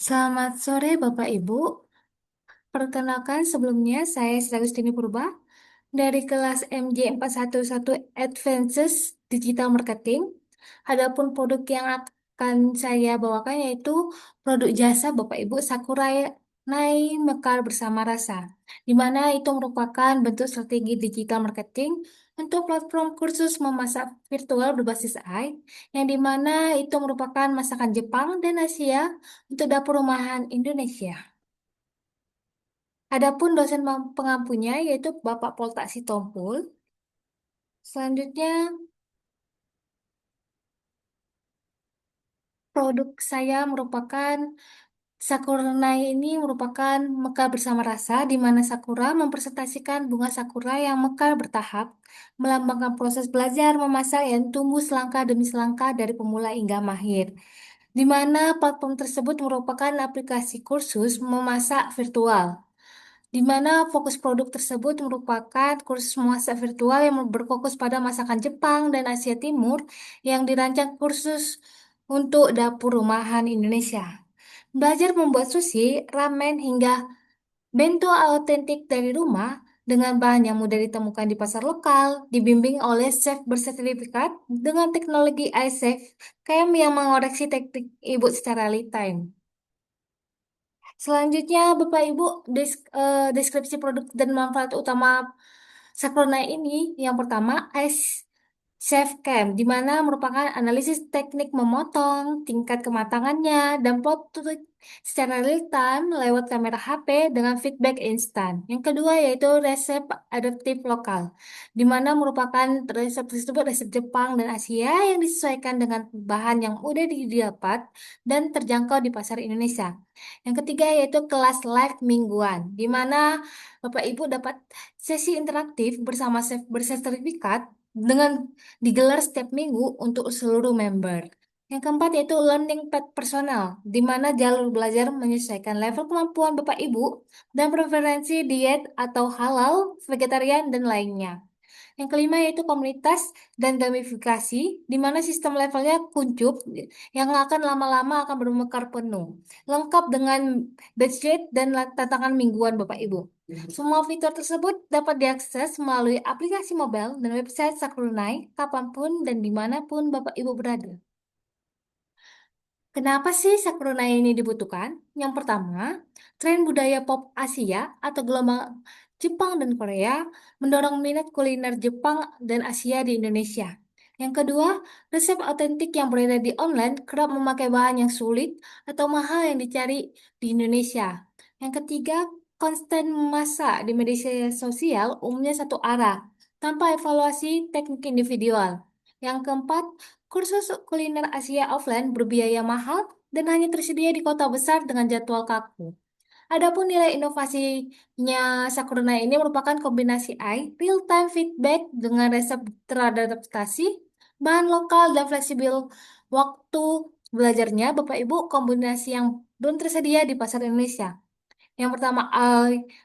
Selamat sore Bapak Ibu. Perkenalkan sebelumnya saya Agustini Purba dari kelas MJ 411 Advances Digital Marketing. Adapun produk yang akan saya bawakan yaitu produk jasa Bapak Ibu Sakurai Nai Mekar Bersama Rasa, di mana itu merupakan bentuk strategi digital marketing untuk platform kursus memasak virtual berbasis AI, yang di mana itu merupakan masakan Jepang dan Asia untuk dapur rumahan Indonesia. Adapun dosen pengampunya yaitu Bapak Poltak Sitompul. Selanjutnya, produk saya merupakan Sakura ini merupakan mekar bersama rasa, di mana sakura mempresentasikan bunga sakura yang mekar bertahap, melambangkan proses belajar memasak yang tumbuh selangkah demi selangkah dari pemula hingga mahir. Di mana platform tersebut merupakan aplikasi kursus memasak virtual, di mana fokus produk tersebut merupakan kursus masak virtual yang berfokus pada masakan Jepang dan Asia Timur yang dirancang kursus untuk dapur rumahan Indonesia. Belajar membuat sushi, ramen, hingga bento autentik dari rumah dengan bahan yang mudah ditemukan di pasar lokal, dibimbing oleh chef bersertifikat dengan teknologi iChef, KM yang mengoreksi teknik ibu secara real time. Selanjutnya, Bapak Ibu, deskripsi produk dan manfaat utama Sakrona ini, yang pertama, Ice Chef Cam, di mana merupakan analisis teknik memotong, tingkat kematangannya, dan potret secara real time lewat kamera HP dengan feedback instan. Yang kedua yaitu resep adaptif lokal, di mana merupakan resep tersebut resep Jepang dan Asia yang disesuaikan dengan bahan yang mudah didapat dan terjangkau di pasar Indonesia. Yang ketiga yaitu kelas live mingguan, di mana Bapak Ibu dapat sesi interaktif bersama chef bersertifikat dengan digelar setiap minggu untuk seluruh member. Yang keempat yaitu learning path personal, di mana jalur belajar menyesuaikan level kemampuan Bapak Ibu dan preferensi diet atau halal, vegetarian, dan lainnya. Yang kelima yaitu komunitas dan gamifikasi, di mana sistem levelnya kuncup yang akan lama-lama akan bermekar penuh. Lengkap dengan batch rate dan tantangan mingguan Bapak Ibu. Semua fitur tersebut dapat diakses melalui aplikasi mobile dan website Sakurunai kapanpun dan dimanapun Bapak Ibu berada. Kenapa sih Sakurunai ini dibutuhkan? Yang pertama, tren budaya pop Asia atau gelombang Jepang dan Korea mendorong minat kuliner Jepang dan Asia di Indonesia. Yang kedua, resep otentik yang beredar di online kerap memakai bahan yang sulit atau mahal yang dicari di Indonesia. Yang ketiga, konten memasak di media sosial umumnya satu arah, tanpa evaluasi teknik individual. Yang keempat, kursus kuliner Asia offline berbiaya mahal dan hanya tersedia di kota besar dengan jadwal kaku. Adapun nilai inovasinya Sakurna ini merupakan kombinasi real-time feedback dengan resep teradaptasi, bahan lokal dan fleksibel waktu belajarnya, Bapak Ibu, kombinasi yang belum tersedia di pasar Indonesia. Yang pertama,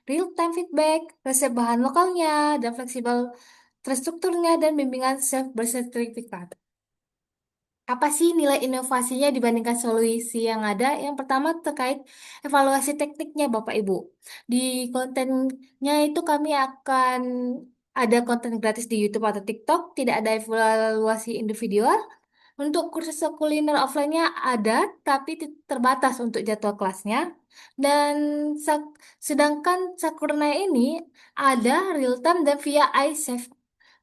real-time feedback, resep bahan lokalnya, dan fleksibel terstrukturnya dan bimbingan chef bersertifikat. Apa sih nilai inovasinya dibandingkan solusi yang ada? Yang pertama terkait evaluasi tekniknya Bapak Ibu. Di kontennya itu kami akan ada konten gratis di YouTube atau TikTok, tidak ada evaluasi individual. Untuk kursus kuliner offline-nya ada, tapi terbatas untuk jadwal kelasnya. Dan sedangkan Sakurna ini ada real time dan via iSafe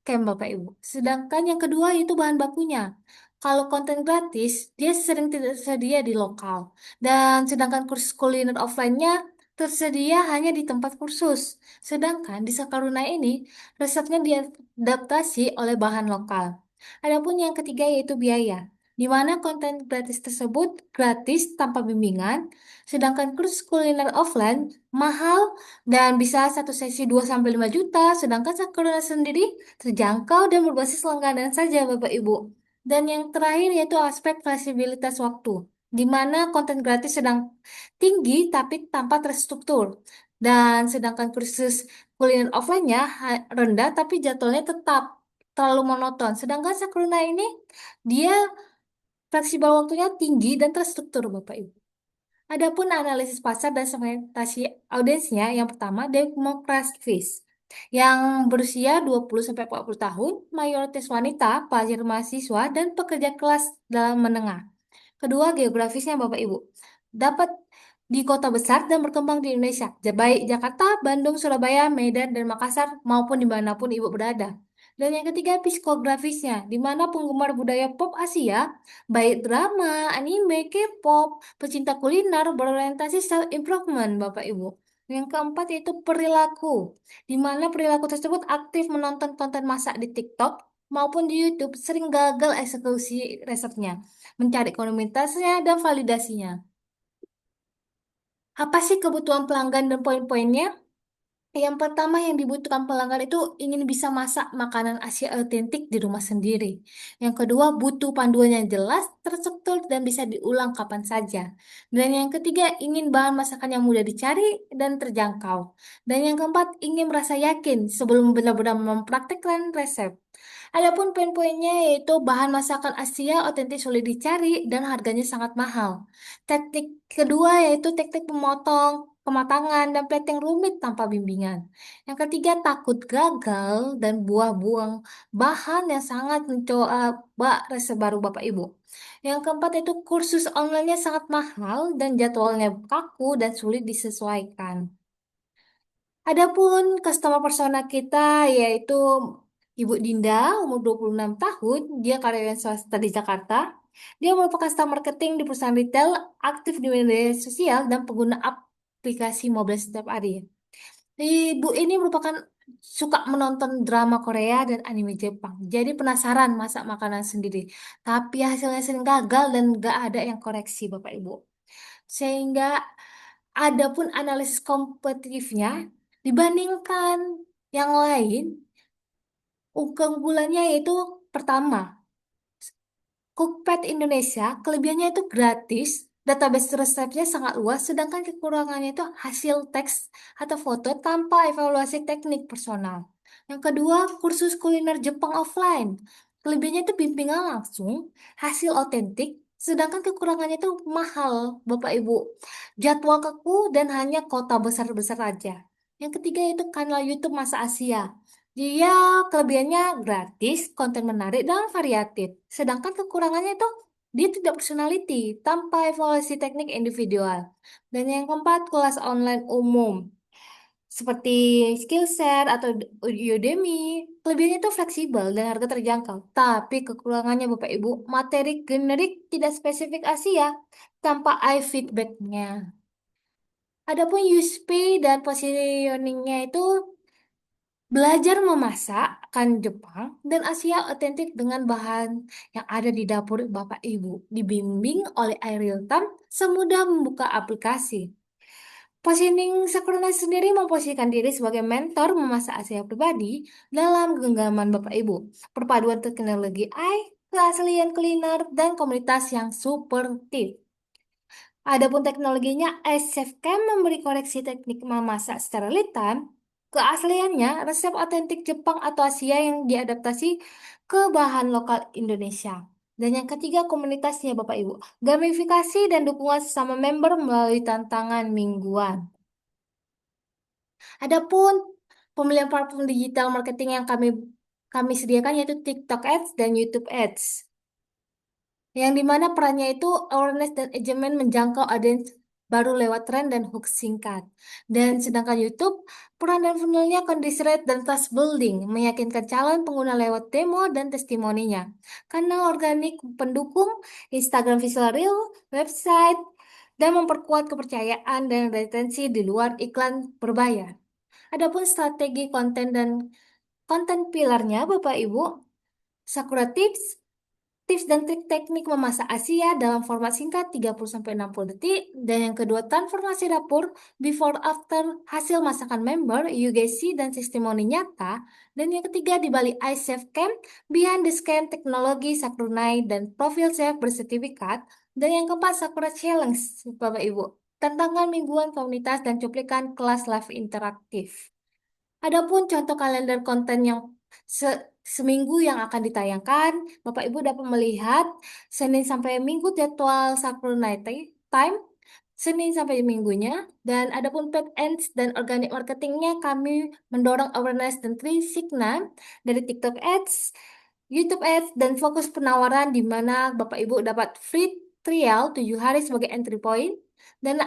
Camp Bapak Ibu. Sedangkan yang kedua itu bahan bakunya. Kalau konten gratis, dia sering tidak tersedia di lokal. Dan sedangkan kursus kuliner offline-nya tersedia hanya di tempat kursus. Sedangkan di Sakaruna ini, resepnya diadaptasi oleh bahan lokal. Adapun yang ketiga yaitu biaya, di mana konten gratis tersebut gratis tanpa bimbingan, sedangkan kursus kuliner offline mahal dan bisa satu sesi 2 sampai 5 juta, sedangkan Sakaruna sendiri terjangkau dan berbasis langganan saja Bapak Ibu. Dan yang terakhir yaitu aspek fleksibilitas waktu, di mana konten gratis sedang tinggi tapi tanpa terstruktur. Dan sedangkan kursus kuliner offline-nya rendah tapi jadwalnya tetap terlalu monoton. Sedangkan Sakurna ini dia fleksibel waktunya tinggi dan terstruktur Bapak Ibu. Adapun analisis pasar dan segmentasi audiensnya, yang pertama demografis. Yang berusia 20-40 tahun, mayoritas wanita, pelajar mahasiswa, dan pekerja kelas dalam menengah. Kedua, geografisnya Bapak Ibu. Dapat di kota besar dan berkembang di Indonesia, baik Jakarta, Bandung, Surabaya, Medan, dan Makassar, maupun dimanapun Ibu berada. Dan yang ketiga, psikografisnya, di mana penggemar budaya pop Asia, baik drama, anime, K-pop, pecinta kuliner, berorientasi self-improvement, Bapak Ibu. Yang keempat yaitu perilaku, di mana perilaku tersebut aktif menonton konten masak di TikTok maupun di YouTube, sering gagal eksekusi resepnya, mencari komunitasnya dan validasinya. Apa sih kebutuhan pelanggan dan poin-poinnya? Yang pertama yang dibutuhkan pelanggan itu ingin bisa masak makanan Asia otentik di rumah sendiri. Yang kedua butuh panduan yang jelas, terstruktur, dan bisa diulang kapan saja. Dan yang ketiga ingin bahan masakan yang mudah dicari dan terjangkau. Dan yang keempat ingin merasa yakin sebelum benar-benar mempraktekkan resep. Adapun poin-poinnya yaitu bahan masakan Asia otentik sulit dicari dan harganya sangat mahal. Teknik kedua yaitu teknik memotong, kematangan, dan plating rumit tanpa bimbingan. Yang ketiga takut gagal dan buah-buang bahan yang sangat mencoba resep baru Bapak Ibu. Yang keempat itu kursus online-nya sangat mahal dan jadwalnya kaku dan sulit disesuaikan. Adapun customer persona kita yaitu Ibu Dinda, umur 26 tahun, dia karyawan swasta di Jakarta. Dia merupakan staf marketing di perusahaan retail, aktif di media sosial dan pengguna aplikasi mobile setiap hari. Ibu ini merupakan suka menonton drama Korea dan anime Jepang. Jadi penasaran masak makanan sendiri. Tapi hasilnya sering gagal dan gak ada yang koreksi Bapak Ibu. Sehingga adapun analisis kompetitifnya dibandingkan yang lain, keunggulannya yaitu pertama, Cookpad Indonesia kelebihannya itu gratis, database resepnya sangat luas, sedangkan kekurangannya itu hasil teks atau foto tanpa evaluasi teknik personal. Yang kedua, kursus kuliner Jepang offline. Kelebihannya itu bimbingan langsung, hasil otentik, sedangkan kekurangannya itu mahal, Bapak Ibu. Jadwal kaku dan hanya kota besar-besar aja. Yang ketiga itu kanal YouTube Masa Asia. Dia kelebihannya gratis, konten menarik, dan variatif. Sedangkan kekurangannya itu dia tidak personality, tanpa evaluasi teknik individual. Dan yang keempat, kelas online umum. Seperti Skillshare atau Udemy. Kelebihannya itu fleksibel dan harga terjangkau. Tapi kekurangannya Bapak Ibu, materi generik tidak spesifik Asia, tanpa eye feedbacknya. Adapun USP dan positioningnya itu belajar memasak kan Jepang dan Asia otentik dengan bahan yang ada di dapur Bapak Ibu, dibimbing oleh air real time, semudah membuka aplikasi. Positioning Synchronize sendiri memposisikan diri sebagai mentor memasak Asia pribadi dalam genggaman Bapak Ibu. Perpaduan teknologi AI, keaslian kuliner, dan komunitas yang suportif. Adapun teknologinya, iChefCam memberi koreksi teknik memasak secara real time. Keasliannya, resep otentik Jepang atau Asia yang diadaptasi ke bahan lokal Indonesia. Dan yang ketiga, komunitasnya Bapak Ibu. Gamifikasi dan dukungan sesama member melalui tantangan mingguan. Adapun pemilihan platform digital marketing yang kami sediakan yaitu TikTok Ads dan YouTube Ads. Yang dimana perannya itu awareness dan engagement menjangkau audiens baru lewat tren dan hook singkat. Dan sedangkan YouTube, peran dan funnelnya conversion rate dan trust building, meyakinkan calon pengguna lewat demo dan testimoninya. Kanal organik pendukung, Instagram visual reel, website, dan memperkuat kepercayaan dan retensi di luar iklan berbayar. Adapun strategi konten dan konten pilarnya, Bapak Ibu, Sakura Tips, tips dan trik teknik memasak Asia dalam format singkat 30-60 detik. Dan yang kedua, transformasi dapur before after hasil masakan member, UGC dan testimoni nyata. Dan yang ketiga, di balik iChef Camp, behind the scan teknologi Sakrunai dan profil chef bersertifikat. Dan yang keempat, Sakura Challenge, Bapak Ibu. Tantangan mingguan komunitas dan cuplikan kelas live interaktif. Adapun contoh kalender konten yang seminggu yang akan ditayangkan, Bapak Ibu dapat melihat Senin sampai Minggu jadwal Saturday Night Time, Senin sampai Minggunya. Dan adapun paid ads dan organic marketingnya kami mendorong awareness dan trafficnya dari TikTok Ads, YouTube Ads, dan fokus penawaran di mana Bapak Ibu dapat free trial 7 hari sebagai entry point. Dan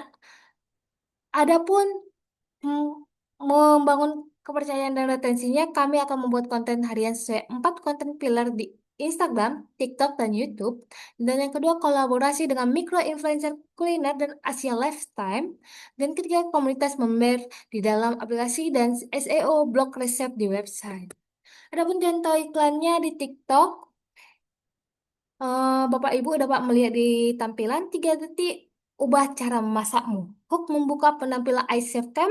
adapun mm, membangun kepercayaan dan retensinya, kami akan membuat konten harian sesuai 4 konten pilar di Instagram, TikTok, dan YouTube. Dan yang kedua, kolaborasi dengan micro influencer kuliner dan Asia Lifestyle. Dan ketiga, komunitas member di dalam aplikasi dan SEO blog resep di website. Adapun contoh iklannya di TikTok, Bapak Ibu dapat melihat di tampilan 3 detik ubah cara memasakmu. Hook membuka penampilan iShef Cam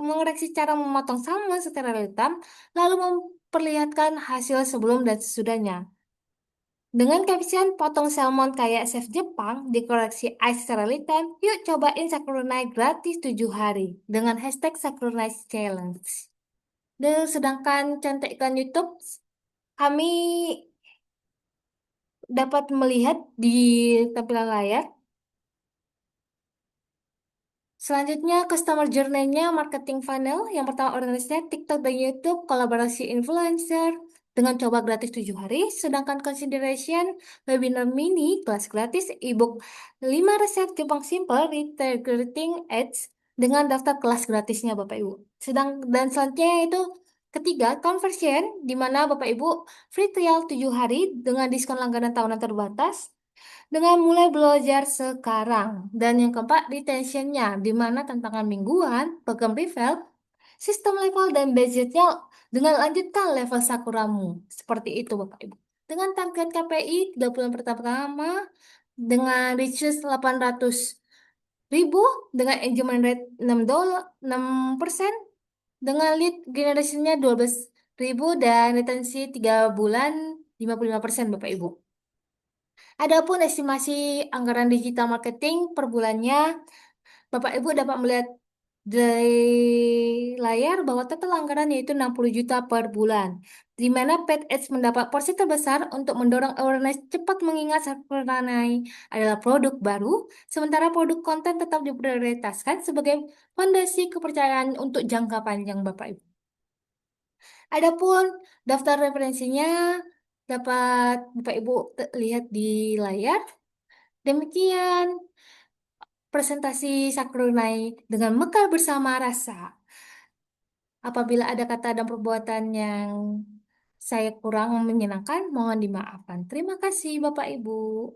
mengoreksi cara memotong salmon secara real time, lalu memperlihatkan hasil sebelum dan sesudahnya. Dengan caption potong salmon kayak chef Jepang dikoreksi ice secara real time, yuk cobain Sakurai gratis 7 hari dengan hashtag Sakurai Challenge. Dan sedangkan cantikkan YouTube, kami dapat melihat di tampilan layar. Selanjutnya, customer journey-nya marketing funnel. Yang pertama, organisasi TikTok dan YouTube, kolaborasi influencer dengan coba gratis 7 hari. Sedangkan consideration, webinar mini, kelas gratis, ebook 5 resep Jepang Simple, retargeting ads dengan daftar kelas gratisnya Bapak Ibu. Dan selanjutnya itu ketiga, conversion, di mana Bapak Ibu free trial 7 hari dengan diskon langganan tahunan terbatas dengan mulai belajar sekarang. Dan yang keempat, retentionnya, di mana tantangan mingguan, program refill, sistem level dan budgetnya dengan lanjutkan level Sakuramu. Seperti itu Bapak Ibu. Dengan target KPI 3 bulan pertama, dengan reaches 800.000, dengan engagement rate 6%, dengan lead generationnya 12.000, dan retensi 3 bulan 55% Bapak Ibu. Adapun estimasi anggaran digital marketing per bulannya, Bapak Ibu dapat melihat dari layar bahwa total anggaran yaitu 60 juta per bulan, di mana paid ads mendapat porsi terbesar untuk mendorong awareness cepat mengingat Sakuranai adalah produk baru, sementara produk konten tetap diprioritaskan sebagai fondasi kepercayaan untuk jangka panjang Bapak Ibu. Adapun daftar referensinya dapat Bapak Ibu lihat di layar. Demikian presentasi Sakurunai dengan Mekar bersama rasa. Apabila ada kata dan perbuatan yang saya kurang menyenangkan, mohon dimaafkan. Terima kasih Bapak Ibu.